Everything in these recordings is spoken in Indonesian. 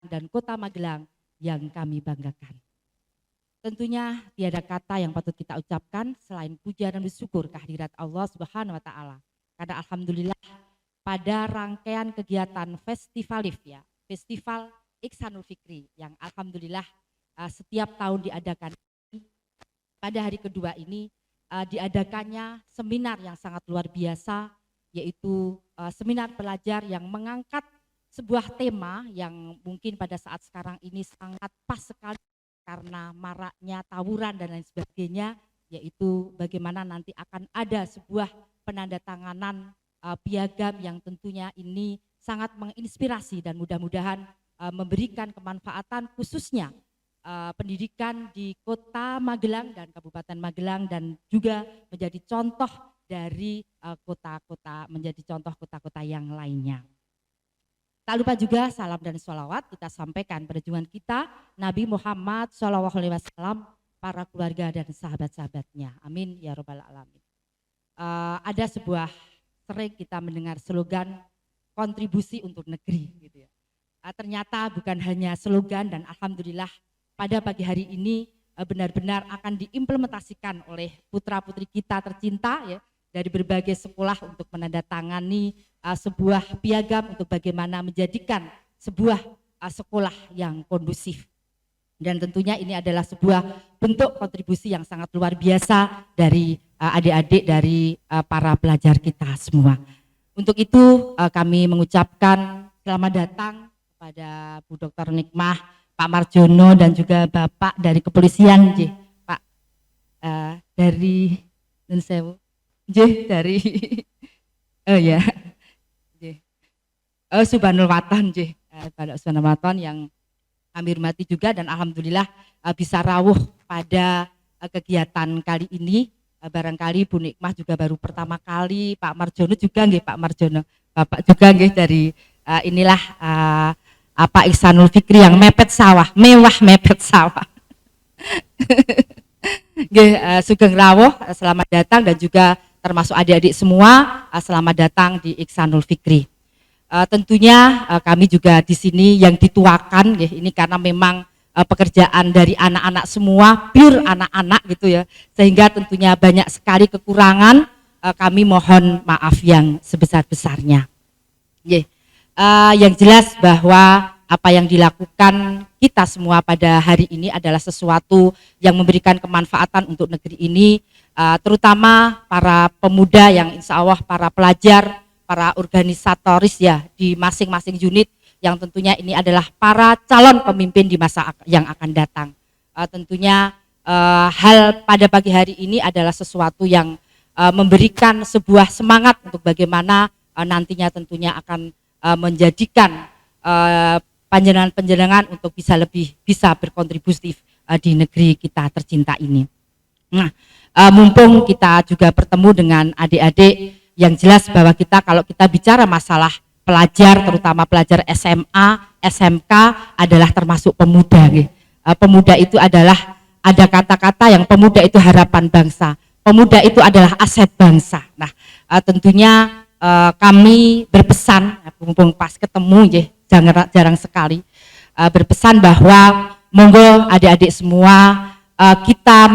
dan Kota Magelang yang kami banggakan. Tentunya tiada kata yang patut kita ucapkan selain puja dan bersyukur kehadirat Allah Subhanahu wa taala. Karena alhamdulillah pada rangkaian kegiatan Festivalif ya, Festival Ihsanul Fikri yang alhamdulillah setiap tahun diadakan, pada hari kedua ini diadakannya seminar yang sangat luar biasa, yaitu seminar pelajar yang mengangkat sebuah tema yang mungkin pada saat sekarang ini sangat pas sekali karena maraknya tawuran dan lain sebagainya, yaitu bagaimana nanti akan ada sebuah penandatanganan piagam yang tentunya ini sangat menginspirasi dan mudah-mudahan memberikan kemanfaatan khususnya pendidikan di Kota Magelang dan Kabupaten Magelang dan juga menjadi contoh dari kota-kota, menjadi contoh kota-kota yang lainnya. Tak lupa juga salam dan sholawat kita sampaikan pada junjungan kita Nabi Muhammad SAW, para keluarga dan sahabat-sahabatnya. Amin ya robbal alamin. Ada sebuah sering kita mendengar slogan kontribusi untuk negeri, gitu ya. Ternyata bukan hanya slogan dan alhamdulillah pada pagi hari ini benar-benar akan diimplementasikan oleh putra-putri kita tercinta ya, dari berbagai sekolah untuk menandatangani sebuah piagam untuk bagaimana menjadikan sebuah sekolah yang kondusif. Dan tentunya ini adalah sebuah bentuk kontribusi yang sangat luar biasa dari adik-adik dari para pelajar kita semua. Untuk itu kami mengucapkan selamat datang kepada Bu Dr. Nikmah, Pak Marjono dan juga Bapak dari kepolisian, Pak dari Nensewu. Dari ya Subhanul Waton pada Subhanul Waton yang kami hormati juga dan alhamdulillah bisa rawuh pada kegiatan kali ini. Barangkali Bu Nikmah juga baru pertama kali, Pak Marjono juga nggih, Pak Marjono Bapak juga nggih dari inilah Ihsanul Fikri yang mepet sawah, mewah mepet sawah. Nggih, sugeng rawuh, selamat datang dan juga termasuk adik-adik semua, selamat datang di Ihsanul Fikri. Tentunya kami juga di sini yang dituakan, ya, ini karena memang pekerjaan dari anak-anak semua, pure anak-anak gitu ya, sehingga tentunya banyak sekali kekurangan, kami mohon maaf yang sebesar-besarnya. Yang jelas bahwa apa yang dilakukan kita semua pada hari ini adalah sesuatu yang memberikan kemanfaatan untuk negeri ini, terutama para pemuda yang insya Allah para pelajar, para organisatoris ya di masing-masing unit yang tentunya ini adalah para calon pemimpin di masa yang akan datang. Tentunya hal pada pagi hari ini adalah sesuatu yang memberikan sebuah semangat untuk bagaimana nantinya tentunya akan menjadikan panjenengan untuk bisa berkontribusi di negeri kita tercinta ini. Nah, mumpung kita juga bertemu dengan adik-adik, yang jelas bahwa kalau kita bicara masalah pelajar, terutama pelajar SMA, SMK adalah termasuk pemuda. Pemuda itu adalah, ada kata-kata yang pemuda itu harapan bangsa, pemuda itu adalah aset bangsa. Nah, tentunya kami berpesan, mumpung pas ketemu jarang sekali, berpesan bahwa monggo adik-adik semua kita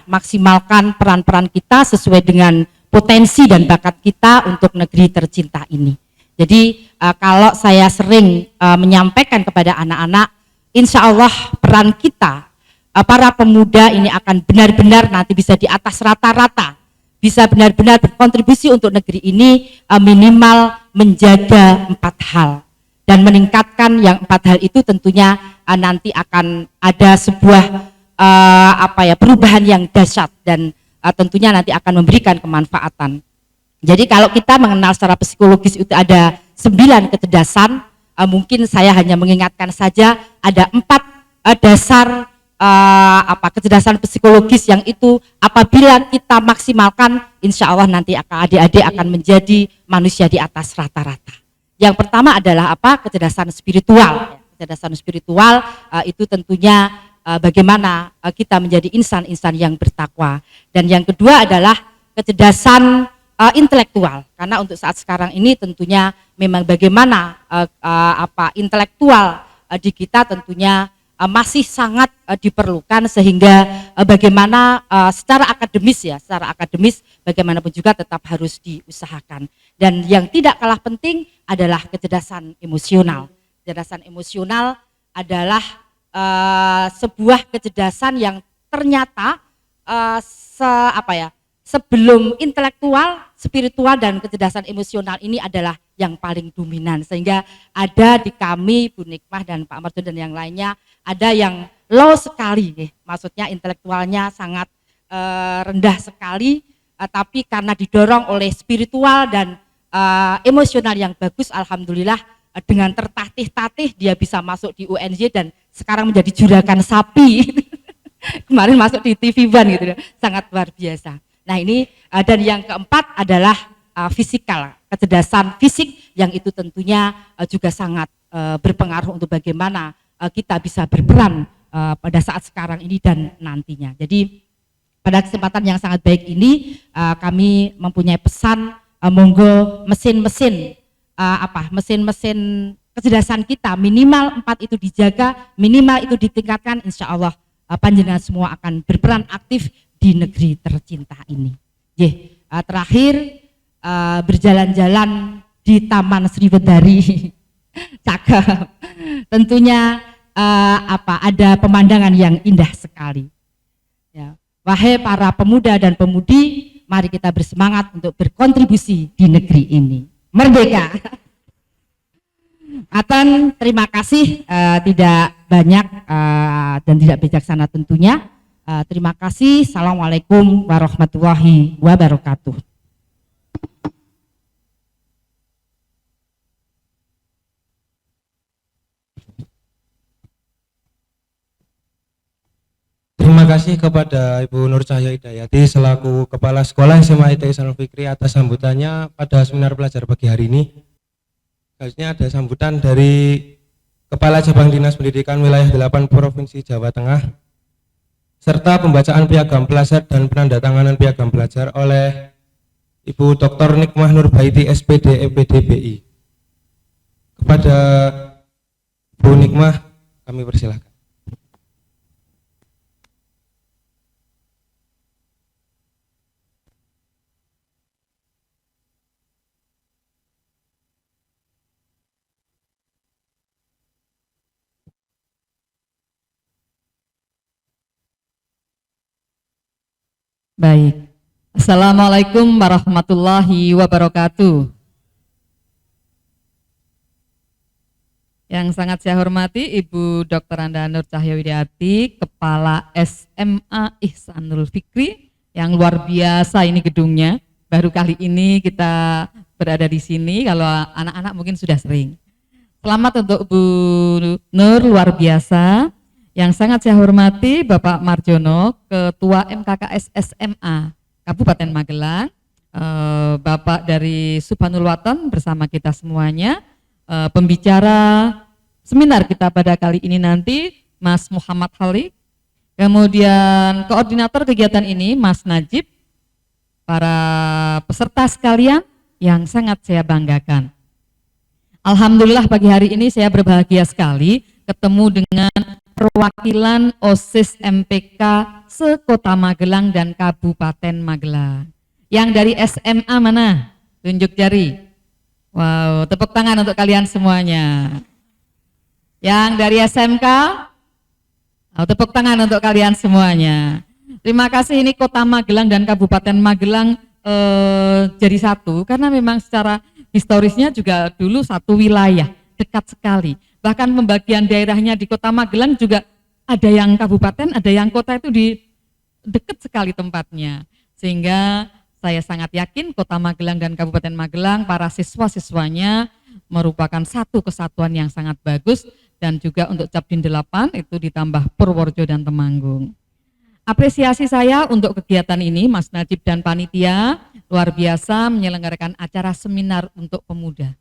maksimalkan peran-peran kita sesuai dengan potensi dan bakat kita untuk negeri tercinta ini. Jadi kalau saya sering menyampaikan kepada anak-anak, insya Allah peran kita, para pemuda ini akan benar-benar nanti bisa di atas rata-rata, bisa benar-benar berkontribusi untuk negeri ini, minimal menjaga 4 hal. Dan meningkatkan yang 4 hal itu tentunya nanti akan ada sebuah perubahan yang dahsyat dan tentunya nanti akan memberikan kemanfaatan. Jadi kalau kita mengenal secara psikologis itu ada 9 kecerdasan, mungkin saya hanya mengingatkan saja ada 4 dasar kecerdasan psikologis yang itu apabila kita maksimalkan, insya Allah nanti adik-adik akan menjadi manusia di atas rata-rata. Yang pertama adalah kecerdasan spiritual. Kecerdasan spiritual itu tentunya bagaimana kita menjadi insan-insan yang bertakwa. Dan yang kedua adalah kecerdasan intelektual, karena untuk saat sekarang ini tentunya memang bagaimana intelektual di kita tentunya masih sangat diperlukan, sehingga bagaimana secara akademis bagaimanapun juga tetap harus diusahakan. Dan yang tidak kalah penting adalah kecerdasan emosional. Kecerdasan emosional adalah sebuah kecerdasan yang ternyata sebelum intelektual, spiritual dan kecerdasan emosional ini adalah yang paling dominan, sehingga ada di kami Bu Nikmah dan Pak Marjon dan yang lainnya ada yang low sekali, maksudnya intelektualnya sangat rendah sekali, tapi karena didorong oleh spiritual dan emosional yang bagus, alhamdulillah dengan tertatih-tatih dia bisa masuk di UNJ dan sekarang menjadi juragan sapi. Kemarin masuk di TV One gitu, sangat luar biasa. Nah ini dan yang keempat adalah fisikal, kecerdasan fisik yang itu tentunya juga sangat berpengaruh untuk bagaimana kita bisa berperan pada saat sekarang ini dan nantinya. Jadi pada kesempatan yang sangat baik ini kami mempunyai pesan, monggo mesin-mesin kecerdasan kita minimal 4 itu dijaga, minimal itu ditingkatkan, insya Allah panjenengan semua akan berperan aktif di negeri tercinta ini. Terakhir berjalan-jalan di Taman Sriwedari, cakep. Tentunya ada pemandangan yang indah sekali. Ya. Wahai para pemuda dan pemudi, mari kita bersemangat untuk berkontribusi di negeri ini. Merdeka! Atan, terima kasih, tidak banyak dan tidak bijaksana tentunya. Terima kasih. Assalamualaikum warahmatullahi wabarakatuh. Terima kasih kepada Ibu Nur Cahya Hidayati selaku Kepala Sekolah SMA ITI Sanul Fikri atas sambutannya pada seminar pelajar pagi hari ini. Selanjutnya ada sambutan dari Kepala Cabang Dinas Pendidikan Wilayah 8 Provinsi Jawa Tengah serta pembacaan piagam pelajar dan penandatanganan piagam pelajar oleh Ibu Dr. Nikmah Nurbaiti SPD EPDBI. Kepada Bu Nikmah kami persilahkan. Baik, Assalamualaikum warahmatullahi wabarakatuh. Yang sangat saya hormati Ibu Dr. Anda Nur Cahya Hidayati, Kepala SMA Ihsanul Fikri, yang luar biasa ini gedungnya. Baru kali ini kita berada di sini, kalau anak-anak mungkin sudah sering. Selamat untuk Bu Nur, luar biasa. Yang sangat saya hormati Bapak Marjono, Ketua MKKS SMA Kabupaten Magelang, Bapak dari Subhanul Watan bersama kita semuanya, pembicara seminar kita pada kali ini nanti Mas Muhammad Halik, kemudian koordinator kegiatan ini Mas Najib, para peserta sekalian yang sangat saya banggakan. Alhamdulillah pagi hari ini saya berbahagia sekali ketemu dengan perwakilan OSIS MPK se-Kota Magelang dan Kabupaten Magelang. Yang dari SMA mana? Tunjuk jari. Wow, tepuk tangan untuk kalian semuanya. Yang dari SMK? Tepuk tangan untuk kalian semuanya. Terima kasih, ini Kota Magelang dan Kabupaten Magelang jadi satu, karena memang secara historisnya juga dulu satu wilayah, dekat sekali. Bahkan pembagian daerahnya di Kota Magelang juga ada yang kabupaten, ada yang kota, itu di dekat sekali tempatnya. Sehingga saya sangat yakin Kota Magelang dan Kabupaten Magelang, para siswa-siswanya merupakan satu kesatuan yang sangat bagus, dan juga untuk Capdin 8 itu ditambah Purworejo dan Temanggung. Apresiasi saya untuk kegiatan ini, Mas Najib dan panitia luar biasa menyelenggarakan acara seminar untuk pemuda.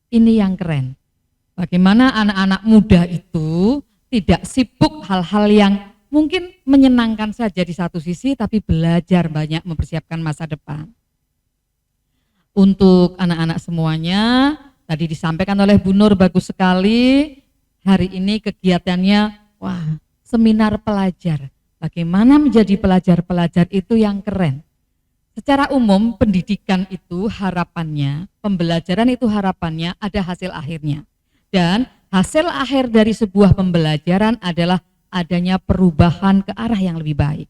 Ini yang keren. Bagaimana anak-anak muda itu tidak sibuk hal-hal yang mungkin menyenangkan saja di satu sisi, tapi belajar banyak mempersiapkan masa depan. Untuk anak-anak semuanya, tadi disampaikan oleh Bu Nur bagus sekali, hari ini kegiatannya, wah, seminar pelajar. Bagaimana menjadi pelajar-pelajar itu yang keren. Secara umum pendidikan itu harapannya, pembelajaran itu harapannya ada hasil akhirnya. Dan hasil akhir dari sebuah pembelajaran adalah adanya perubahan ke arah yang lebih baik.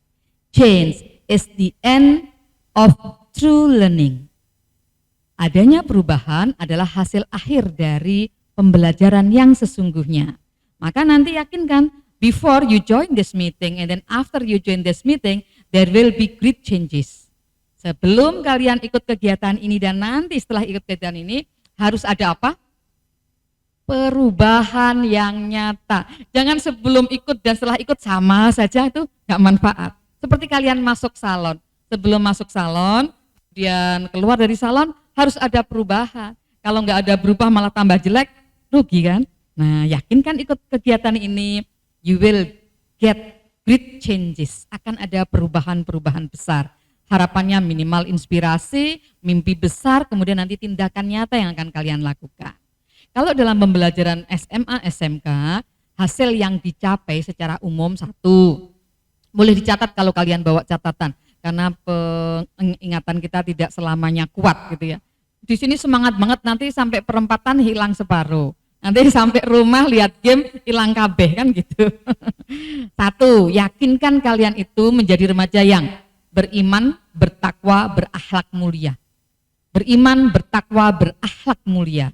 Change is the end of true learning. Adanya perubahan adalah hasil akhir dari pembelajaran yang sesungguhnya. Maka nanti yakinkan, before you join this meeting and then after you join this meeting, there will be great changes. Sebelum kalian ikut kegiatan ini dan nanti setelah ikut kegiatan ini, harus ada apa? Perubahan yang nyata. Jangan sebelum ikut dan setelah ikut sama saja, itu nggak manfaat. Seperti kalian masuk salon. Sebelum masuk salon, kemudian keluar dari salon, harus ada perubahan. Kalau nggak ada berubah malah tambah jelek, rugi kan? Nah, yakinkan ikut kegiatan ini, you will get great changes. Akan ada perubahan-perubahan besar. Harapannya minimal inspirasi, mimpi besar, kemudian nanti tindakan nyata yang akan kalian lakukan. Kalau dalam pembelajaran SMA, SMK, hasil yang dicapai secara umum satu, boleh dicatat kalau kalian bawa catatan, karena ingatan kita tidak selamanya kuat gitu ya. Di sini semangat banget, nanti sampai perempatan hilang separuh. Nanti sampai rumah lihat game hilang kabeh kan gitu. Satu, yakinkan kalian itu menjadi remaja yang beriman, bertakwa, berakhlak mulia. Beriman, bertakwa, berakhlak mulia.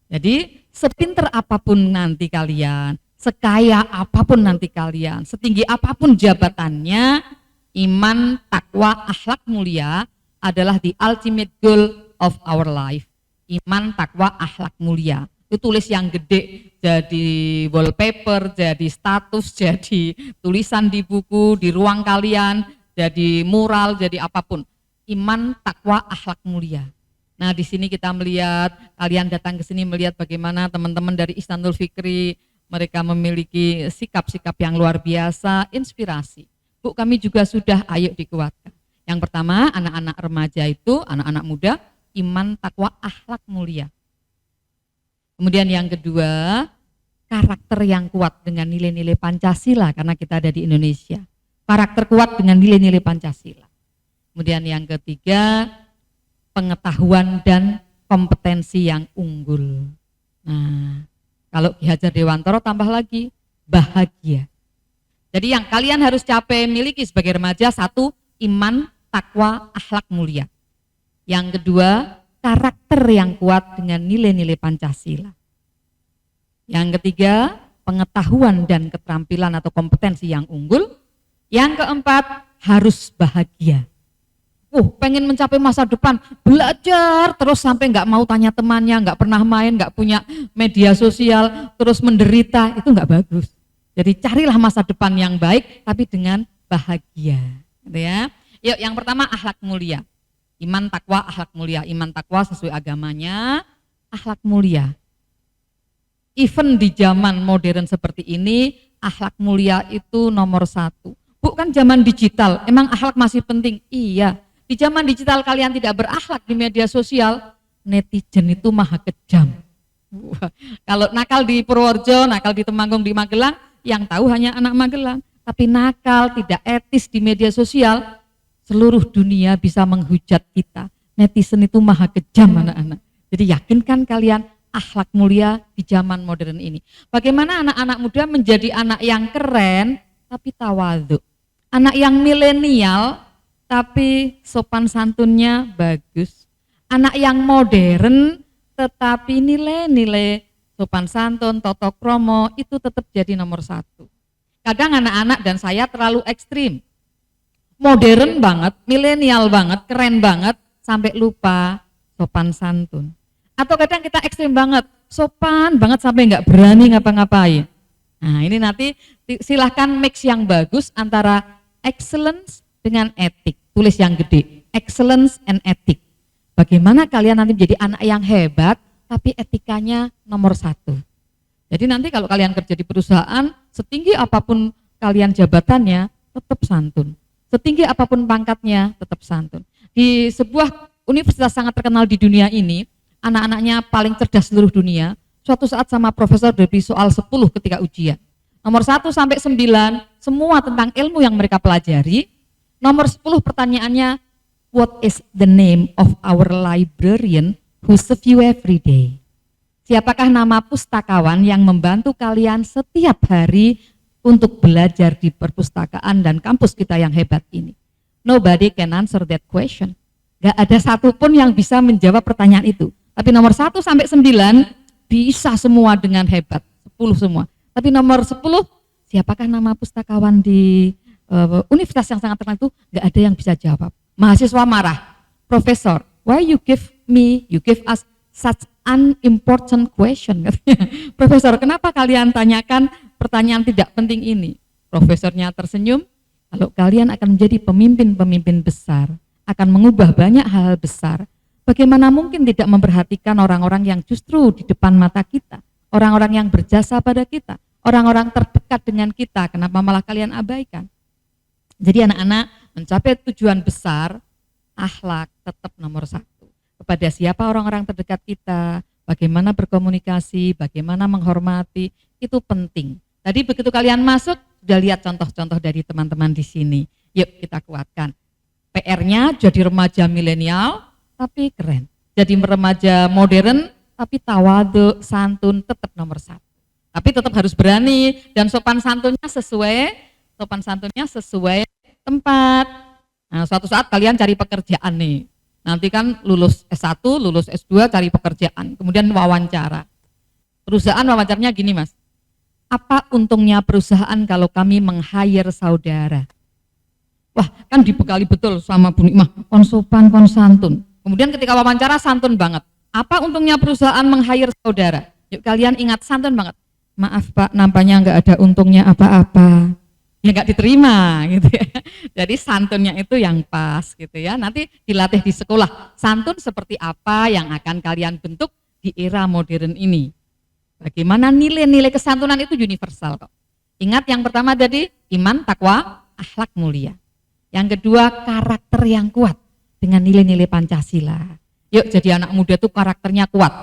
Jadi sepinter apapun nanti kalian, sekaya apapun nanti kalian, setinggi apapun jabatannya, iman, takwa, akhlak mulia adalah the ultimate goal of our life. Iman, takwa, akhlak mulia. Itu tulis yang gede, jadi wallpaper, jadi status, jadi tulisan di buku, di ruang kalian, jadi mural, jadi apapun. Iman, takwa, akhlak mulia. Nah, di sini kita melihat, kalian datang ke sini melihat bagaimana teman-teman dari Ihsanul Fikri, mereka memiliki sikap-sikap yang luar biasa, inspirasi. Bu, kami juga sudah, ayo dikuatkan. Yang pertama, anak-anak remaja itu, anak-anak muda, iman, takwa, akhlak mulia. Kemudian yang kedua, karakter yang kuat dengan nilai-nilai Pancasila, karena kita ada di Indonesia. Karakter kuat dengan nilai-nilai Pancasila. Kemudian yang ketiga, pengetahuan dan kompetensi yang unggul. Nah, kalau Ki Hajar Dewantoro tambah lagi, bahagia. Jadi yang kalian harus capai miliki sebagai remaja, satu, iman, takwa, akhlak mulia. Yang kedua, karakter yang kuat dengan nilai-nilai Pancasila. Yang ketiga, pengetahuan dan keterampilan atau kompetensi yang unggul. Yang keempat, harus bahagia. Pengen mencapai masa depan, belajar terus sampai nggak mau tanya temannya, nggak pernah main, nggak punya media sosial, terus menderita, itu nggak bagus. Jadi carilah masa depan yang baik, tapi dengan bahagia. Gitu ya. Yuk, yang pertama akhlak mulia. Iman, takwa, akhlak mulia. Iman, takwa sesuai agamanya, akhlak mulia. Even di zaman modern seperti ini, akhlak mulia itu nomor satu. Bukan zaman digital, emang akhlak masih penting? Iya. Di zaman digital kalian tidak berakhlak di media sosial, netizen itu maha kejam. Kalau nakal di Purworejo, nakal di Temanggung, di Magelang, yang tahu hanya anak Magelang. Tapi nakal, tidak etis di media sosial, seluruh dunia bisa menghujat kita. Netizen itu maha kejam anak-anak. Jadi yakinkan kalian akhlak mulia di zaman modern ini. Bagaimana anak-anak muda menjadi anak yang keren tapi tawadhu. Anak yang milenial tapi sopan santunnya bagus. Anak yang modern tetapi nilai-nilai sopan santun, toto kromo itu tetap jadi nomor satu. Kadang anak-anak dan saya terlalu ekstrim. Modern banget, milenial banget, keren banget, sampai lupa sopan santun. Atau kadang kita ekstrim banget, sopan banget sampai nggak berani ngapa-ngapain. Nah ini nanti silahkan mix yang bagus antara excellence dengan etik. Tulis yang gede, excellence and etik. Bagaimana kalian nanti menjadi anak yang hebat, tapi etikanya nomor satu. Jadi nanti kalau kalian kerja di perusahaan, setinggi apapun kalian jabatannya, tetap santun. Setinggi apapun pangkatnya, tetap santun. Di sebuah universitas sangat terkenal di dunia ini, anak-anaknya paling cerdas seluruh dunia, suatu saat sama profesor diberi soal 10 ketika ujian. Nomor 1 sampai 9 semua tentang ilmu yang mereka pelajari. Nomor 10 pertanyaannya, what is the name of our librarian who serve you every day? Siapakah nama pustakawan yang membantu kalian setiap hari untuk belajar di perpustakaan dan kampus kita yang hebat ini? Nobody can answer that question. Gak ada satupun yang bisa menjawab pertanyaan itu. Tapi nomor 1 sampai 9 bisa semua dengan hebat, 10 semua. Tapi nomor 10, siapakah nama pustakawan di universitas yang sangat terkenal itu? Gak ada yang bisa jawab. Mahasiswa marah, Profesor, why you give us such unimportant question? Profesor, kenapa kalian tanyakan pertanyaan tidak penting ini? Profesornya tersenyum, kalau kalian akan menjadi pemimpin-pemimpin besar, akan mengubah banyak hal besar, bagaimana mungkin tidak memperhatikan orang-orang yang justru di depan mata kita, orang-orang yang berjasa pada kita, orang-orang terdekat dengan kita, kenapa malah kalian abaikan? Jadi anak-anak mencapai tujuan besar, akhlak tetap nomor 1. Kepada siapa orang-orang terdekat kita, bagaimana berkomunikasi, bagaimana menghormati, itu penting. Tadi begitu kalian masuk, sudah lihat contoh-contoh dari teman-teman di sini. Yuk kita kuatkan. PR-nya jadi remaja milenial, tapi keren. Jadi remaja modern, tapi tawadu, santun tetap nomor 1. Tapi tetap harus berani dan sopan santunnya sesuai tempat. Nah, suatu saat kalian cari pekerjaan nih. Nanti kan lulus S1, lulus S2 cari pekerjaan, kemudian wawancara. Perusahaan wawancaranya gini, Mas. Apa untungnya perusahaan kalau kami meng-hire saudara? Wah, kan dibekali betul sama Bu Nikmah, konsopan, konsantun. Kemudian ketika wawancara santun banget. Apa untungnya perusahaan meng-hire saudara? Yuk kalian ingat santun banget. Maaf Pak, nampaknya nggak ada untungnya apa-apa. Ya nggak diterima gitu ya. Jadi santunnya itu yang pas gitu ya. Nanti dilatih di sekolah. Santun seperti apa yang akan kalian bentuk di era modern ini. Bagaimana nilai-nilai kesantunan itu universal kok. Ingat yang pertama tadi iman, takwa, akhlak mulia. Yang kedua karakter yang kuat dengan nilai-nilai Pancasila. Yuk jadi anak muda tuh karakternya kuat.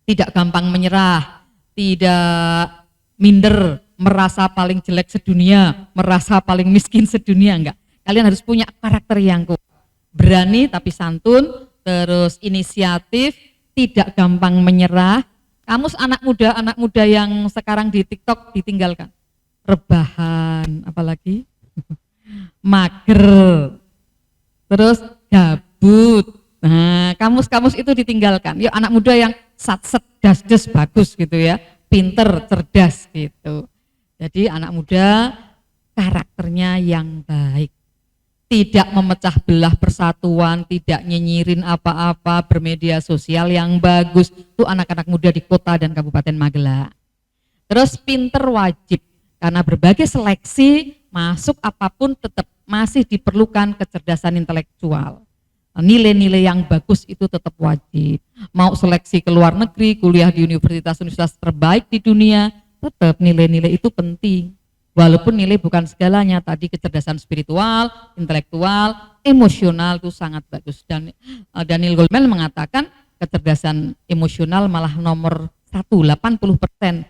Tidak gampang menyerah, tidak minder, merasa paling jelek sedunia, merasa paling miskin sedunia, enggak. Kalian harus punya karakter yang kuat. Berani tapi santun, terus inisiatif, tidak gampang menyerah. Kamus anak muda yang sekarang di TikTok ditinggalkan. Rebahan, apalagi mager, terus gabut. Nah, kamus-kamus itu ditinggalkan. Yuk anak muda yang satset, das-des bagus gitu ya, pinter, cerdas gitu. Jadi anak muda karakternya yang baik. Tidak memecah belah persatuan, tidak nyinyirin apa-apa, bermedia sosial yang bagus. Itu anak-anak muda di kota dan Kabupaten Magelang. Terus pinter wajib, karena berbagai seleksi, masuk apapun tetap masih diperlukan kecerdasan intelektual. Nilai-nilai yang bagus itu tetap wajib. Mau seleksi ke luar negeri, kuliah di universitas-universitas terbaik di dunia, tetap nilai-nilai itu penting. Walaupun nilai bukan segalanya, tadi kecerdasan spiritual, intelektual, emosional itu sangat bagus. Dan Daniel Goleman mengatakan kecerdasan emosional malah nomor 1, 80%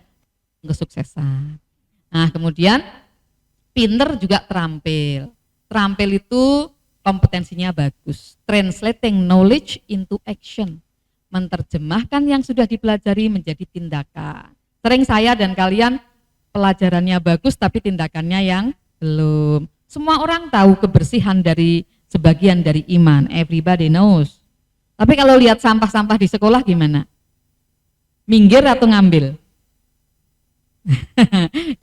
kesuksesan. Nah kemudian pinter juga terampil. Terampil itu kompetensinya bagus. Translating knowledge into action. Menerjemahkan yang sudah dipelajari menjadi tindakan. Sering saya dan kalian pelajarannya bagus tapi tindakannya yang belum. Semua orang tahu kebersihan dari sebagian dari iman. Everybody knows. Tapi kalau lihat sampah-sampah di sekolah gimana? Minggir atau ngambil?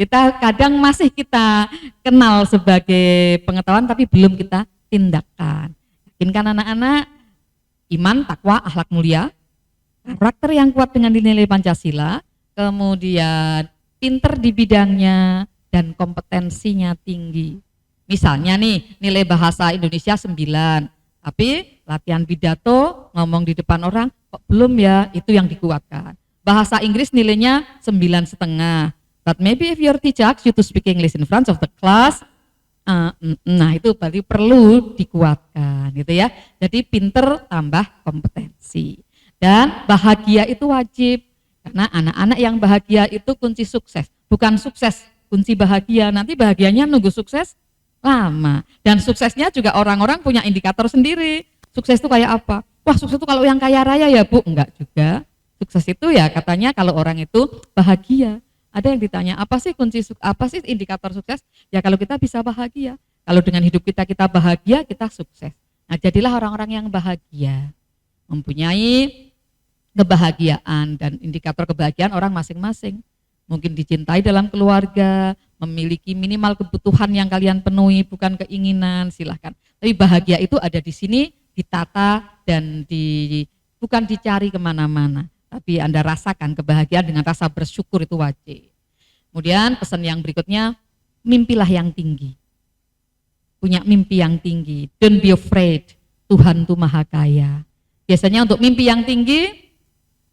Kita kadang masih kita kenal sebagai pengetahuan tapi belum kita tindakan. Yakinkan anak-anak iman, takwa, akhlak mulia, karakter yang kuat dengan nilai Pancasila, kemudian pinter di bidangnya dan kompetensinya tinggi. Misalnya nih nilai bahasa Indonesia 9, tapi latihan pidato ngomong di depan orang kok belum ya, itu yang dikuatkan. Bahasa Inggris nilainya 9,5. But maybe if your teacher asks you to speak English in front of the class, nah itu berarti perlu dikuatkan gitu ya. Jadi pinter tambah kompetensi. Dan bahagia itu wajib. Karena anak-anak yang bahagia itu kunci sukses, bukan sukses kunci bahagia. Nanti bahagianya nunggu sukses lama. Dan suksesnya juga orang-orang punya indikator sendiri. Sukses itu kayak apa? Wah, sukses itu kalau yang kaya raya ya Bu, enggak juga. Sukses itu ya katanya kalau orang itu bahagia. Ada yang ditanya, apa sih indikator sukses? Ya kalau kita bisa bahagia. Kalau dengan hidup kita bahagia, kita sukses. Nah, jadilah orang-orang yang bahagia. Mempunyai kebahagiaan, dan indikator kebahagiaan orang masing-masing. Mungkin dicintai dalam keluarga, memiliki minimal kebutuhan yang kalian penuhi, bukan keinginan, silahkan. Tapi bahagia itu ada di sini, ditata dan bukan dicari kemana-mana, tapi Anda rasakan kebahagiaan dengan rasa bersyukur itu wajib. Kemudian pesan yang berikutnya, mimpilah yang tinggi. Punya mimpi yang tinggi, don't be afraid, Tuhan itu maha kaya. Biasanya untuk mimpi yang tinggi,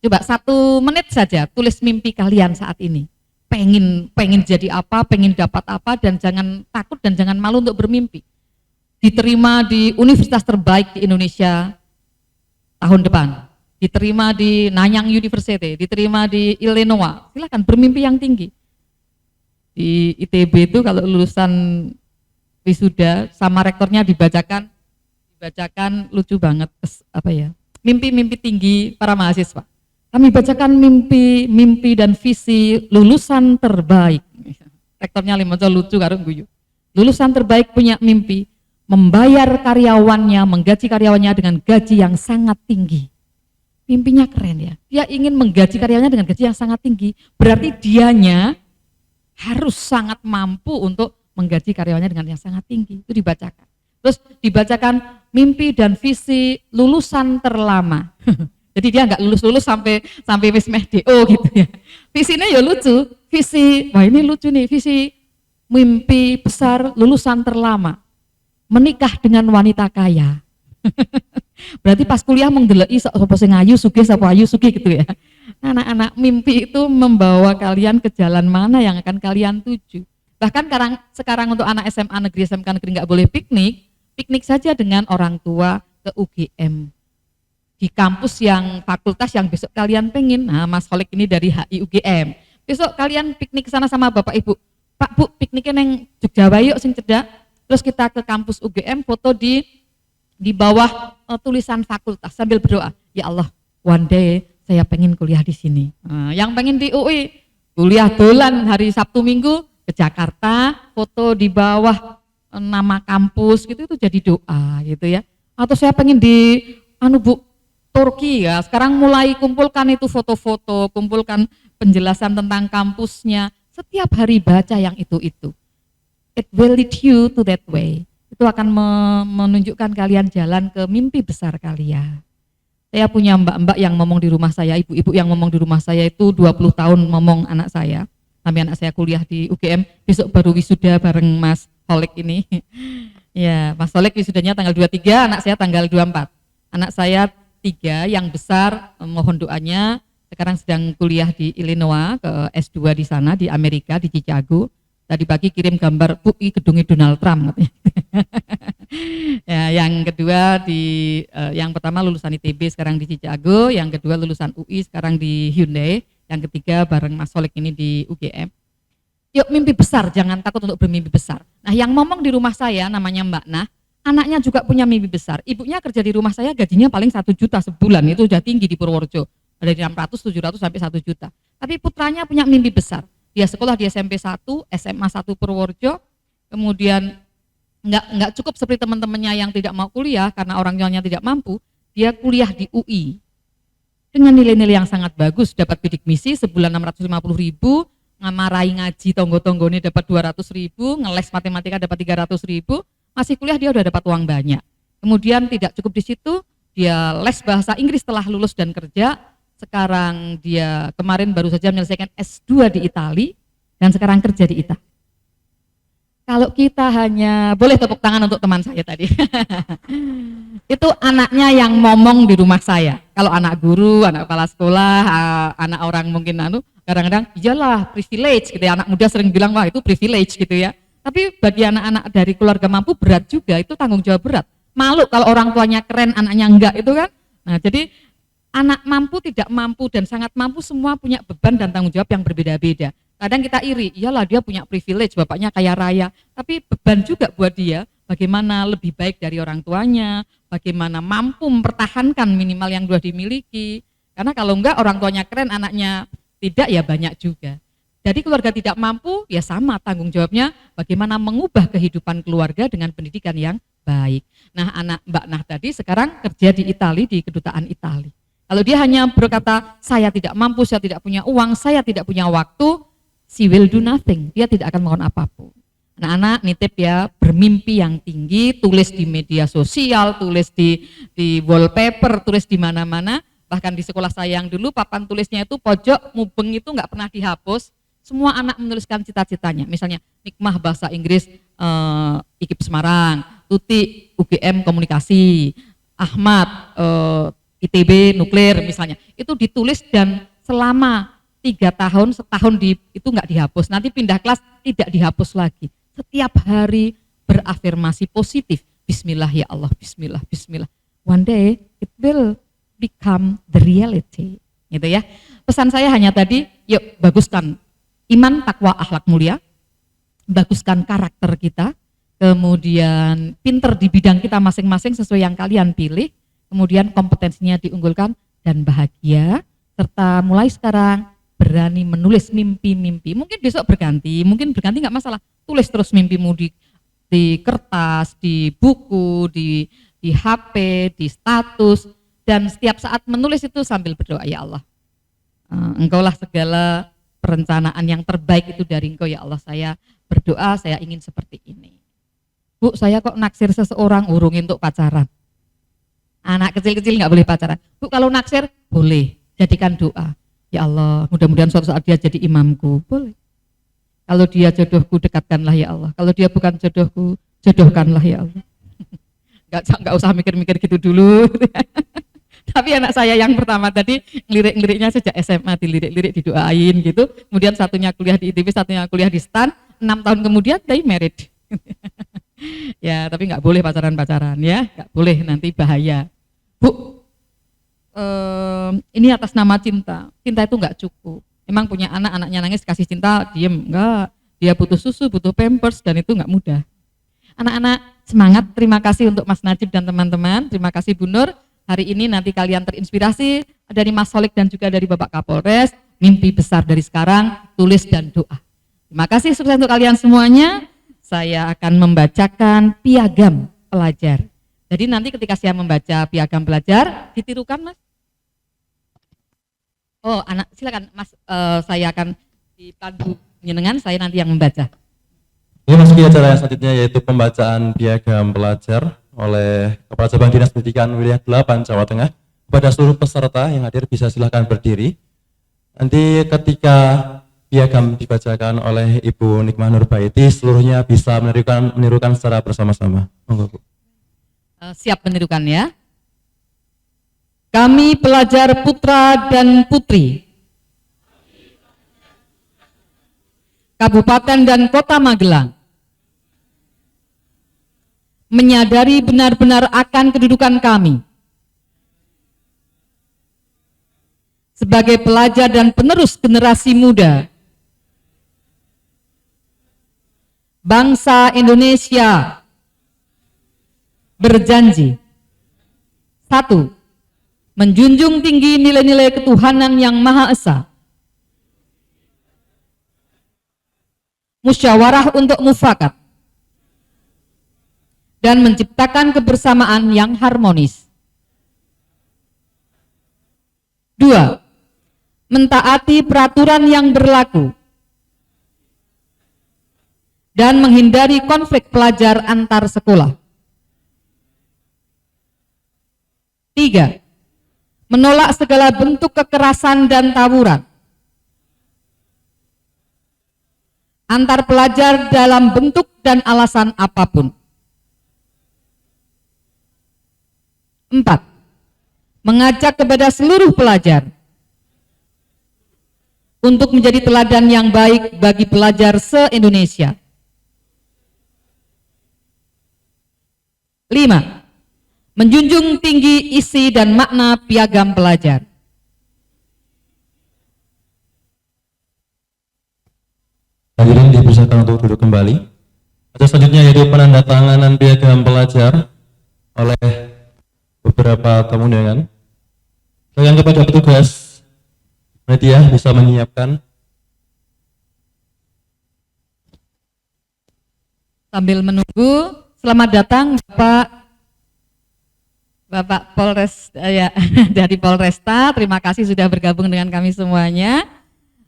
coba 1 menit saja tulis mimpi kalian saat ini. Pengen jadi apa, pengen dapat apa, dan jangan takut dan jangan malu untuk bermimpi. Diterima di universitas terbaik di Indonesia tahun depan, diterima di Nanyang University, diterima di Illinois, silakan bermimpi yang tinggi. Di ITB itu kalau lulusan wisuda sama rektornya dibacakan lucu banget, mimpi-mimpi tinggi para mahasiswa. Kami bacakan mimpi dan visi lulusan terbaik. Rektornya limonco lucu karo guyu. Lulusan terbaik punya mimpi membayar karyawannya, menggaji karyawannya dengan gaji yang sangat tinggi. Mimpinya keren ya. Dia ingin menggaji karyawannya dengan gaji yang sangat tinggi. Berarti dianya harus sangat mampu untuk menggaji karyawannya dengan yang sangat tinggi. Itu dibacakan. Terus dibacakan mimpi dan visi lulusan terlama. Jadi dia nggak lulus sampai wis meh DO gitu ya. Visinya ya lucu. Wah ini lucu nih, visi mimpi besar lulusan terlama. Menikah dengan wanita kaya. Berarti pas kuliah mengdeleki sapa sing ayu sugih sapa ayu sugih gitu ya. Anak-anak, mimpi itu membawa kalian ke jalan mana yang akan kalian tuju. Bahkan sekarang untuk anak SMA negeri, SMK negeri nggak boleh piknik saja dengan orang tua ke UGM. Di kampus yang fakultas yang besok kalian pengen. Nah, Mas Holik ini dari HI UGM. Besok kalian piknik ke sana sama Bapak Ibu. Pak Bu, pikniknya neng Jogja wae yuk sing cedak. Terus kita ke kampus UGM, foto di bawah tulisan fakultas sambil berdoa, ya Allah, one day saya pengen kuliah di sini. Nah, yang pengen di UI, kuliah dolan hari Sabtu Minggu ke Jakarta, foto di bawah nama kampus gitu, itu jadi doa gitu ya. Atau saya pengen di Bu, Turki ya, sekarang mulai kumpulkan itu foto-foto, kumpulkan penjelasan tentang kampusnya, setiap hari baca yang itu. It will lead you to that way. Itu akan menunjukkan kalian jalan ke mimpi besar kalian. Saya punya mbak-mbak yang ngomong di rumah saya, ibu-ibu yang ngomong di rumah saya itu 20 tahun ngomong anak saya. Sampai anak saya kuliah di UGM, besok baru wisuda bareng Mas Holik ini. Ya, Mas Holik wisudanya tanggal 23, anak saya tanggal 24. Anak saya 3 yang besar, mohon doanya, sekarang sedang kuliah di Illinois, ke S2 di sana, di Amerika, di Chicago. Tadi pagi kirim gambar UI gedungnya Donald Trump katanya. Ya, yang kedua yang pertama lulusan ITB sekarang di Chicago, yang kedua lulusan UI sekarang di Hyundai, yang ketiga bareng Mas Solik ini di UGM. Yuk mimpi besar, jangan takut untuk bermimpi besar. Nah, yang ngomong di rumah saya namanya Mbak Nah, anaknya juga punya mimpi besar. Ibunya kerja di rumah saya gajinya paling 1 juta sebulan, itu udah tinggi di Purworejo. Dari 600, 700 sampai 1 juta. Tapi putranya punya mimpi besar. Dia sekolah di SMP 1, SMA 1 Purworejo, kemudian nggak cukup seperti teman-temannya yang tidak mau kuliah karena orang tuanya tidak mampu, dia kuliah di UI dengan nilai-nilai yang sangat bagus, dapat bidik misi sebulan 650.000, ngamarai ngaji tonggo-tonggone dapat 200.000, ngeles matematika dapat 300.000, masih kuliah dia udah dapat uang banyak. Kemudian tidak cukup di situ, dia les bahasa Inggris setelah lulus dan kerja. Sekarang dia kemarin baru saja menyelesaikan S2 di Itali dan sekarang kerja di Itali. Kalau kita hanya, boleh tepuk tangan untuk teman saya tadi. Itu anaknya yang ngomong di rumah saya. Kalau anak guru, anak kepala sekolah, anak orang mungkin kadang-kadang iyalah privilege gitu ya. Anak muda sering bilang wah itu privilege gitu ya. Tapi bagi anak-anak dari keluarga mampu berat juga, itu tanggung jawab berat. Malu kalau orang tuanya keren, anaknya enggak itu kan. Nah, jadi Anak mampu, tidak mampu, dan sangat mampu semua punya beban dan tanggung jawab yang berbeda-beda. Kadang kita iri, iyalah dia punya privilege, bapaknya kaya raya, tapi beban juga buat dia bagaimana lebih baik dari orang tuanya, bagaimana mampu mempertahankan minimal yang sudah dimiliki. Karena kalau enggak orang tuanya keren, anaknya tidak, ya banyak juga. Jadi keluarga tidak mampu, ya sama tanggung jawabnya bagaimana mengubah kehidupan keluarga dengan pendidikan yang baik. Nah, anak Mbak Nah tadi sekarang kerja di Italia, di kedutaan Italia. Kalau dia hanya berkata, saya tidak mampu, saya tidak punya uang, saya tidak punya waktu, she will do nothing. Dia tidak akan melakukan apapun. Anak-anak nitip ya, bermimpi yang tinggi, tulis di media sosial, tulis di wallpaper, tulis di mana-mana. Bahkan di sekolah saya yang dulu, papan tulisnya itu pojok, mubeng itu nggak pernah dihapus. Semua anak menuliskan cita-citanya. Misalnya, Nikmah bahasa Inggris, IKIP Semarang, Tuti UGM Komunikasi, Ahmad ITB nuklir misalnya, itu ditulis dan selama 3 tahun, setahun itu nggak dihapus, nanti pindah kelas tidak dihapus lagi. Setiap hari berafirmasi positif, Bismillah ya Allah, Bismillah, Bismillah. One day it will become the reality, gitu ya. Pesan saya hanya tadi, yuk baguskan iman, takwa, akhlak mulia, baguskan karakter kita, kemudian pinter di bidang kita masing-masing sesuai yang kalian pilih, kemudian kompetensinya diunggulkan dan bahagia, serta mulai sekarang berani menulis mimpi-mimpi. Mungkin besok berganti nggak masalah. Tulis terus mimpimu di kertas, di buku, di HP, di status, dan setiap saat menulis itu sambil berdoa, ya Allah, Engkaulah segala perencanaan yang terbaik itu dari Engkau ya Allah. Saya berdoa, saya ingin seperti ini. Bu, saya kok naksir seseorang, urungin untuk pacaran. Anak kecil-kecil nggak boleh pacaran. Bu, kalau naksir boleh, jadikan doa. Ya Allah, mudah-mudahan suatu saat dia jadi imamku. Boleh. Kalau dia jodohku, dekatkanlah ya Allah. Kalau dia bukan jodohku, jodohkanlah ya Allah. Nggak usah mikir-mikir gitu dulu. Tapi anak saya yang pertama tadi lirik-liriknya sejak SMA, dilirik-lirik, didoain gitu. Kemudian satunya kuliah di ITB, satunya kuliah di STAN. 6 tahun kemudian they married. Ya, tapi nggak boleh pacaran-pacaran ya, nggak boleh, nanti bahaya. Bu, ini atas nama cinta itu nggak cukup. Emang punya anak, anaknya nangis kasih cinta, diem, enggak. Dia butuh susu, butuh pampers, dan itu nggak mudah. Anak-anak semangat, terima kasih untuk Mas Najib dan teman-teman, terima kasih Bu Nur. Hari ini nanti kalian terinspirasi dari Mas Solik dan juga dari Bapak Kapolres, mimpi besar dari sekarang, tulis dan doa. Terima kasih, sukses untuk kalian semuanya. Saya akan membacakan piagam pelajar. Jadi nanti ketika saya membaca piagam pelajar, ditirukan Mas. Oh, anak silakan Mas, saya akan dipandu penjenengan, saya nanti yang membaca. Ini masuk ke acara yang selanjutnya, yaitu pembacaan piagam pelajar oleh Kepala Cabang Dinas Pendidikan Wilayah 8 Jawa Tengah. Kepada seluruh peserta yang hadir bisa silakan berdiri. Nanti ketika piagam dibacakan oleh Ibu Nikmah Nurbaiti, seluruhnya bisa menirukan secara bersama-sama. Monggo, Bu. Siap menirukan ya. Kami pelajar putra dan putri Kabupaten dan Kota Magelang menyadari benar-benar akan kedudukan kami sebagai pelajar dan penerus generasi muda bangsa Indonesia. Berjanji, 1. Menjunjung tinggi nilai-nilai ketuhanan yang Maha Esa, musyawarah untuk mufakat, dan menciptakan kebersamaan yang harmonis. 2. Mentaati peraturan yang berlaku dan menghindari konflik pelajar antar sekolah. 3. Menolak segala bentuk kekerasan dan tawuran antar pelajar dalam bentuk dan alasan apapun. 4. Mengajak kepada seluruh pelajar untuk menjadi teladan yang baik bagi pelajar se-Indonesia. 5. menjunjung tinggi isi dan makna piagam pelajar. Hadirin dipersilakan untuk duduk kembali. Acara selanjutnya yaitu penandatanganan piagam pelajar oleh beberapa tamu undangan. Silakan kepada petugas media bisa menyiapkan. Sambil menunggu, selamat datang Bapak Polres ya, dari Polresta. Terima kasih sudah bergabung dengan kami semuanya.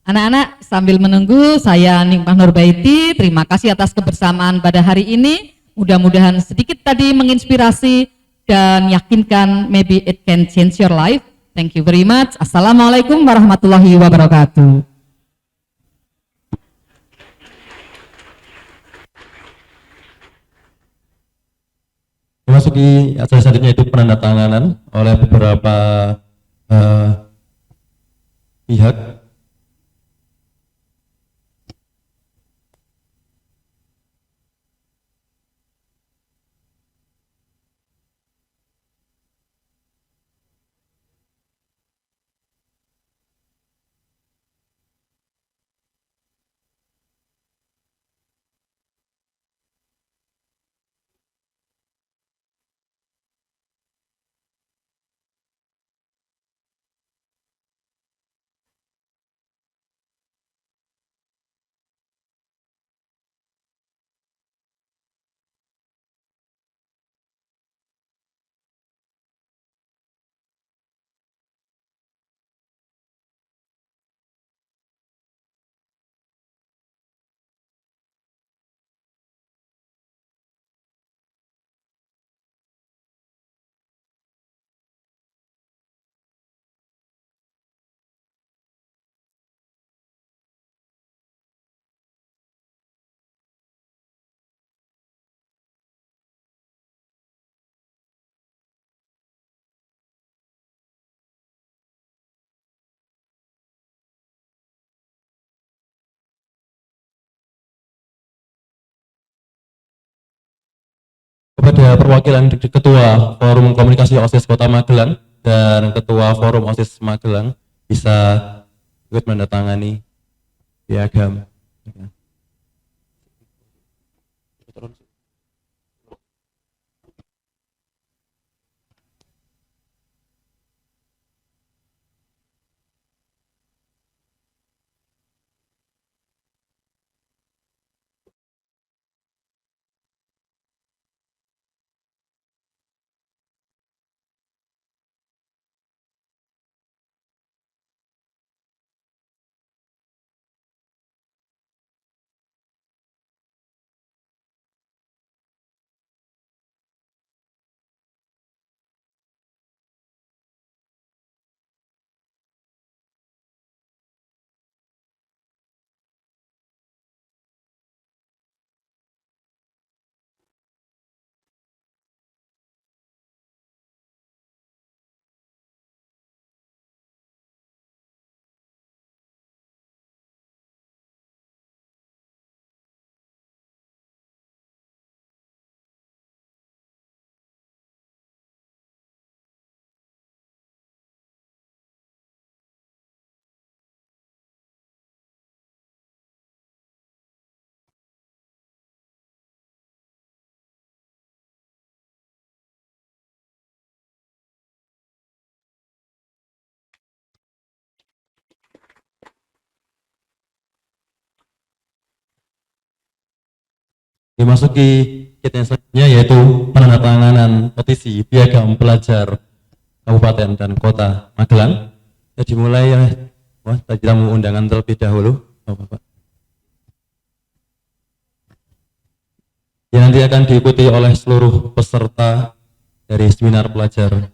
Anak-anak, sambil menunggu, saya Nikmah Nurbaiti, terima kasih atas kebersamaan pada hari ini. Mudah-mudahan sedikit tadi menginspirasi dan yakinkan maybe it can change your life. Thank you very much. Assalamualaikum warahmatullahi wabarakatuh. Memasuki acara selanjutnya itu penandatanganan oleh beberapa pihak. Kepada perwakilan Ketua Forum Komunikasi OSIS Kota Magelang dan Ketua Forum OSIS Magelang bisa ikut menandatangani piagam. Dimasuki kita yang selanjutnya yaitu penandatanganan petisi piagam pelajar Kabupaten dan Kota Magelang. Ya, dimulai tamu undangan terlebih dahulu, Bapak. Yang nanti akan diikuti oleh seluruh peserta dari seminar pelajar.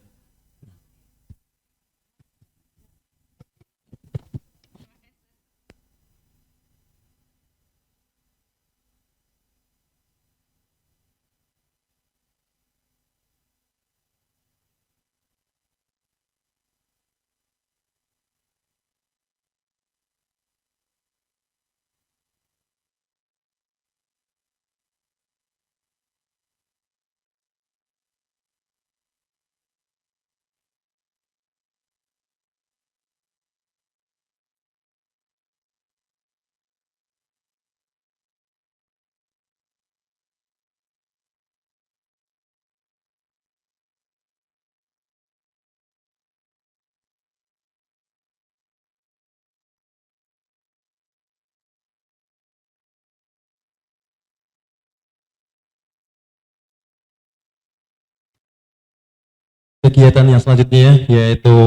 kegiatan yang selanjutnya yaitu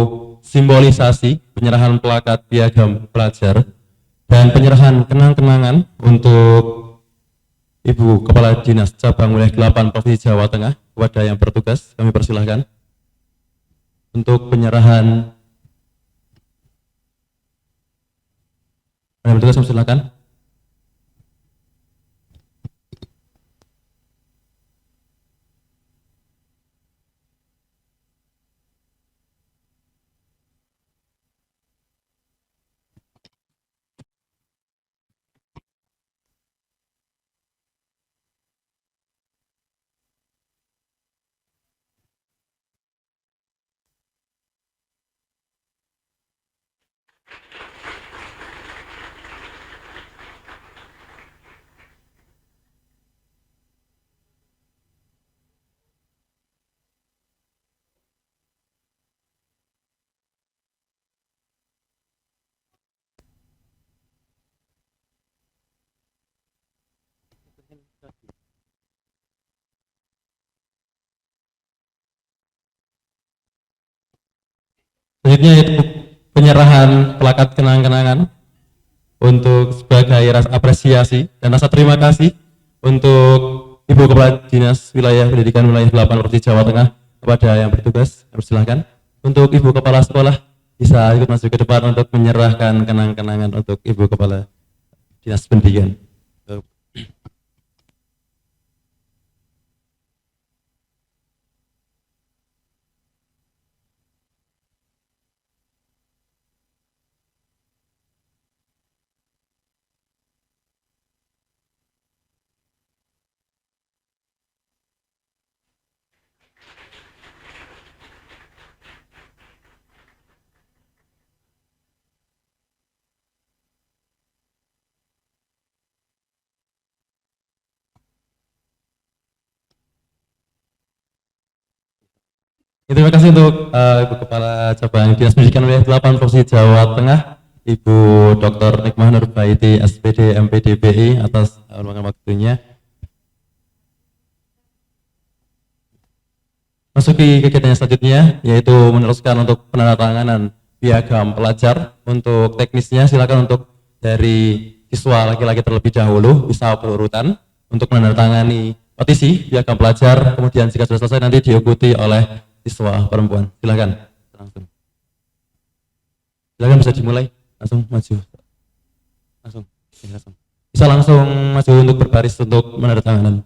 simbolisasi penyerahan plakat piagam pelajar dan penyerahan kenang-kenangan untuk Ibu Kepala Dinas Cabang Wilayah 8 Provinsi Jawa Tengah kepada yang bertugas. Kami persilahkan untuk penyerahan. Yang bertugas kami persilahkan. Selanjutnya yaitu penyerahan plakat kenang-kenangan untuk sebagai rasa apresiasi dan rasa terima kasih untuk Ibu Kepala Dinas Wilayah Pendidikan Wilayah 8 Provinsi Jawa Tengah kepada yang bertugas. Persilahkan untuk Ibu Kepala Sekolah bisa ikut masuk ke depan untuk menyerahkan kenang-kenangan untuk Ibu Kepala Dinas Pendidikan. Terima kasih untuk Ibu Kepala Cabang Dinas Pendidikan Wilayah 8 Provinsi Jawa Tengah, Ibu Dr. Nikmah Nurbaiti, SPD, MPD, BI atas luangkan waktunya. Masuki kegiatan yang selanjutnya, yaitu meneruskan untuk penandatanganan piagam pelajar. Untuk teknisnya silakan untuk dari siswa laki-laki terlebih dahulu bisa berurutan untuk menandatangani petisi piagam pelajar, kemudian jika sudah selesai nanti diikuti oleh siswa perempuan. Silakan langsung. Silakan bisa dimulai, langsung maju. Langsung. Bisa langsung maju untuk berbaris untuk menandatangani.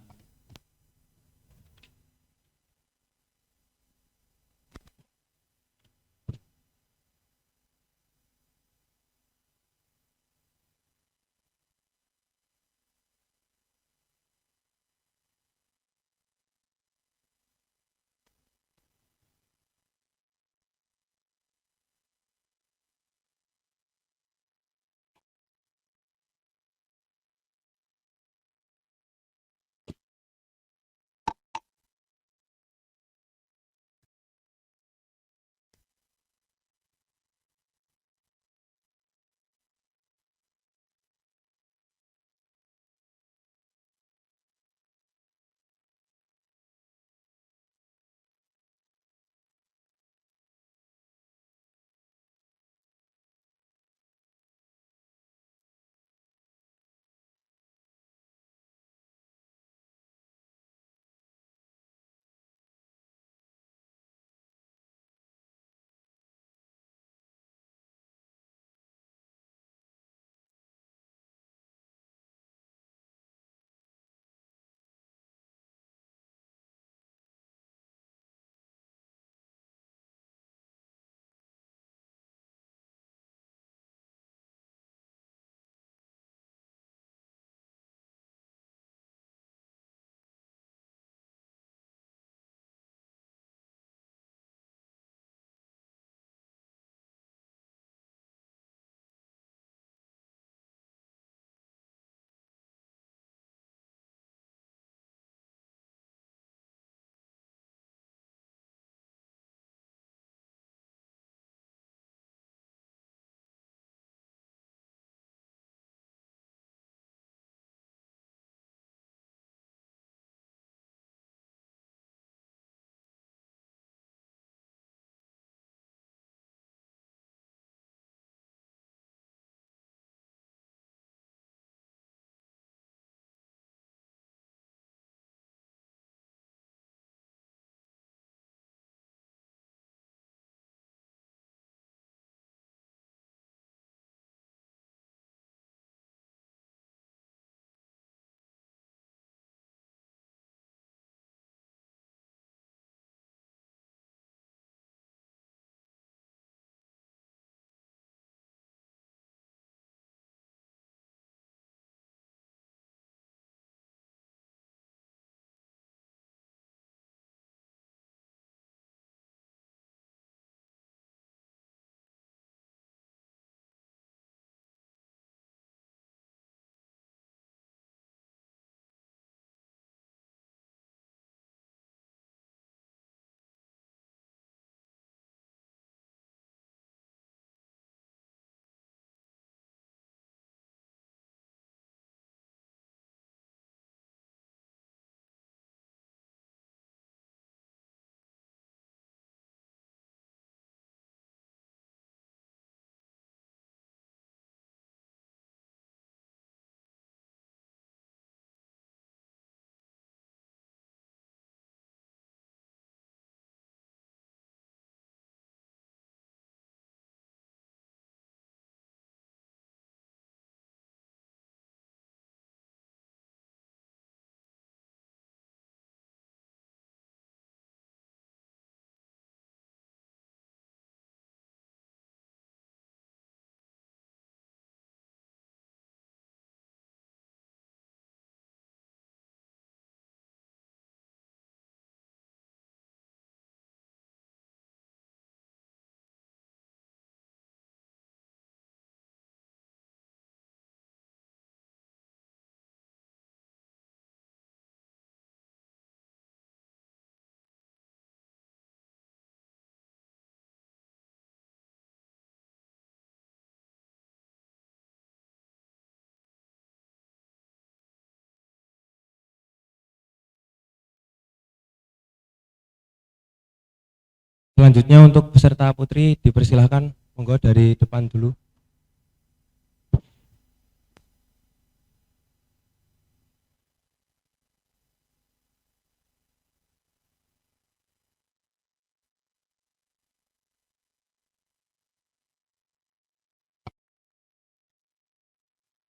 Selanjutnya untuk peserta putri dipersilahkan monggo dari depan dulu.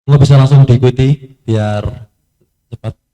Lo bisa langsung diikuti biar cepat.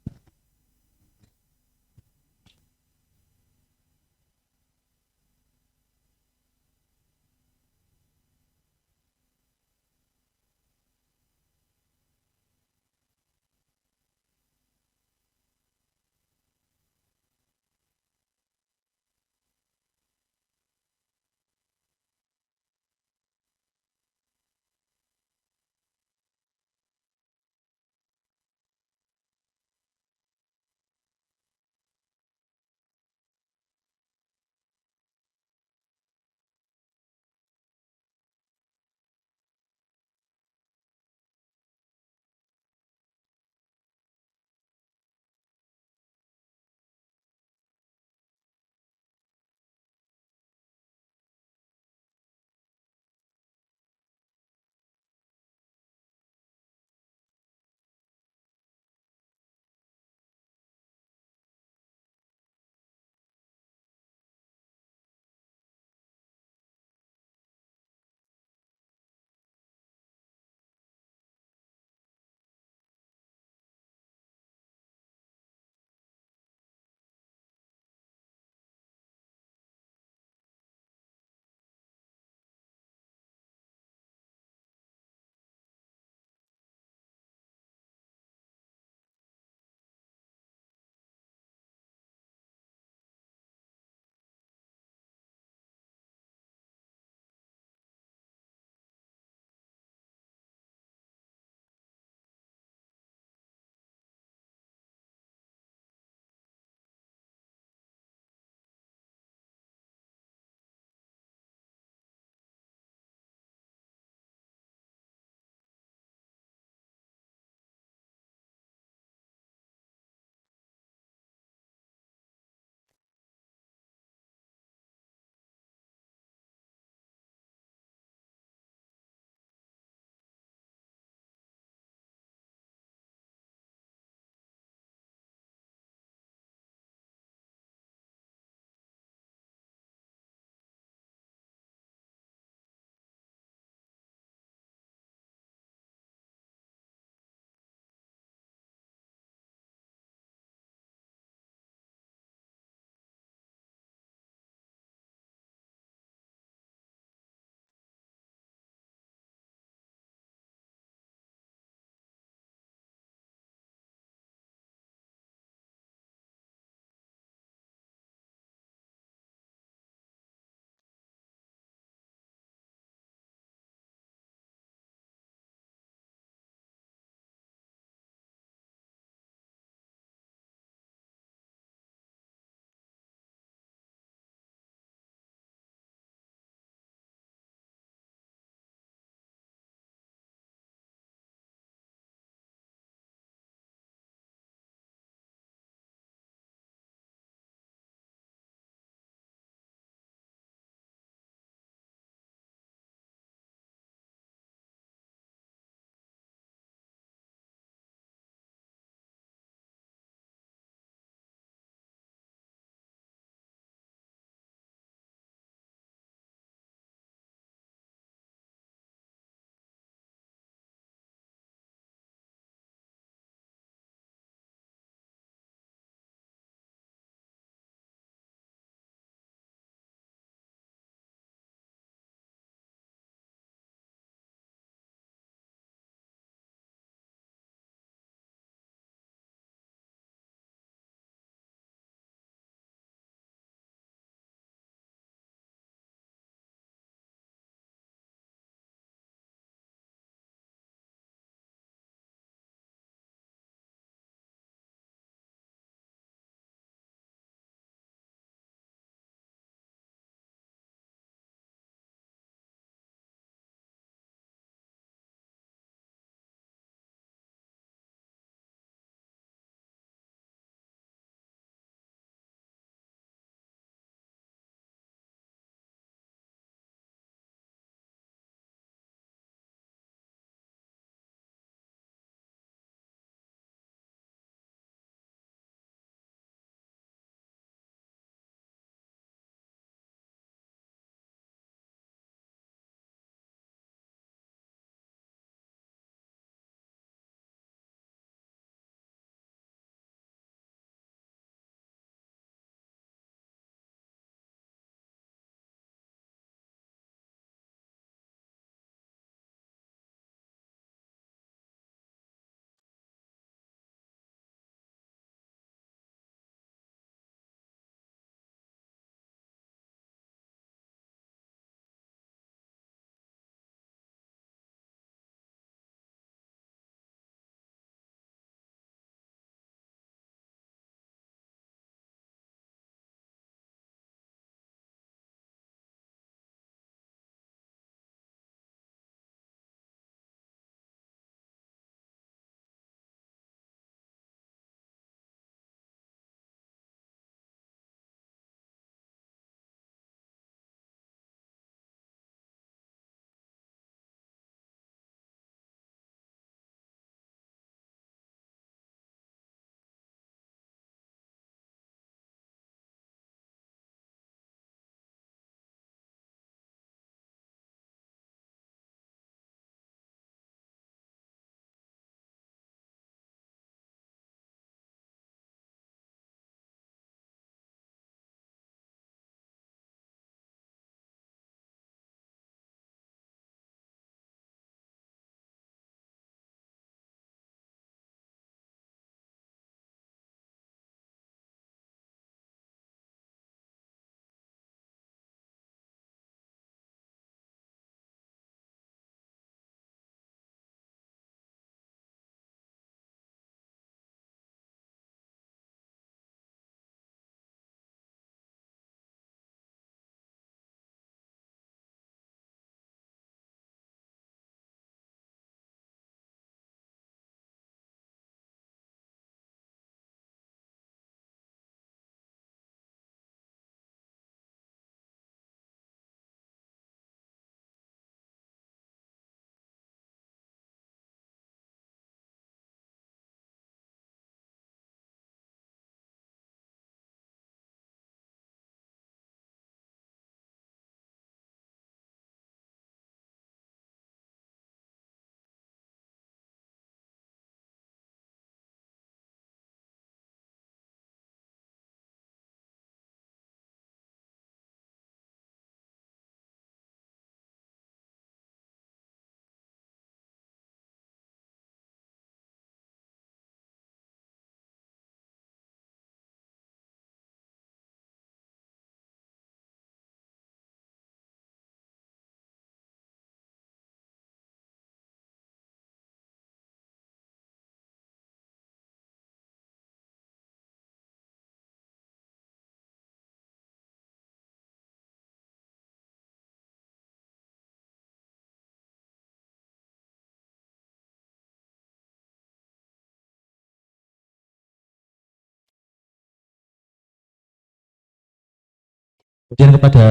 Kemudian kepada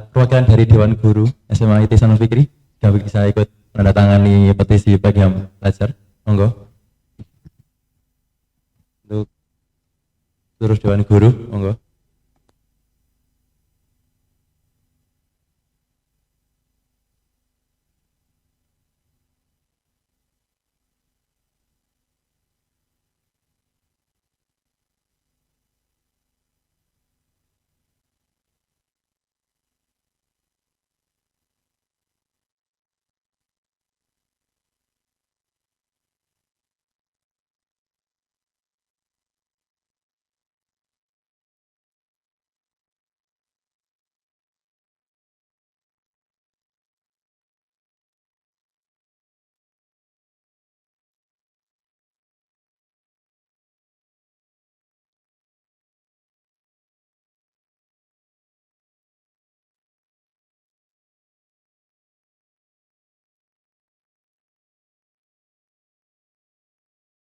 perwakilan dari Dewan Guru SMA IT Sanul Fikri, jika bisa ikut menandatangani petisi piagam pelajar, monggo. Untuk seluruh Dewan Guru, monggo.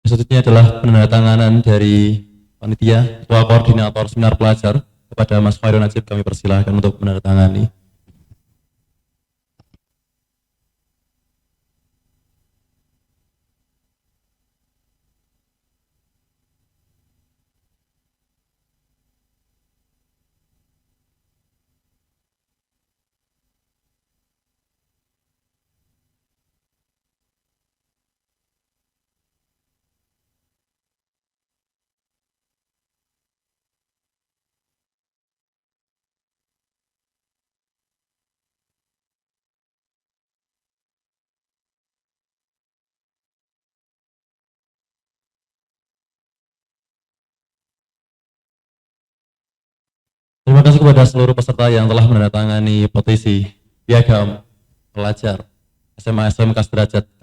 Selanjutnya adalah penandatanganan dari panitia ketua koordinator seminar pelajar kepada Mas Khairul Najib, kami persilahkan untuk menandatangani. Terima kasih kepada seluruh peserta yang telah menandatangani petisi piagam pelajar SMA SMK Sederajat.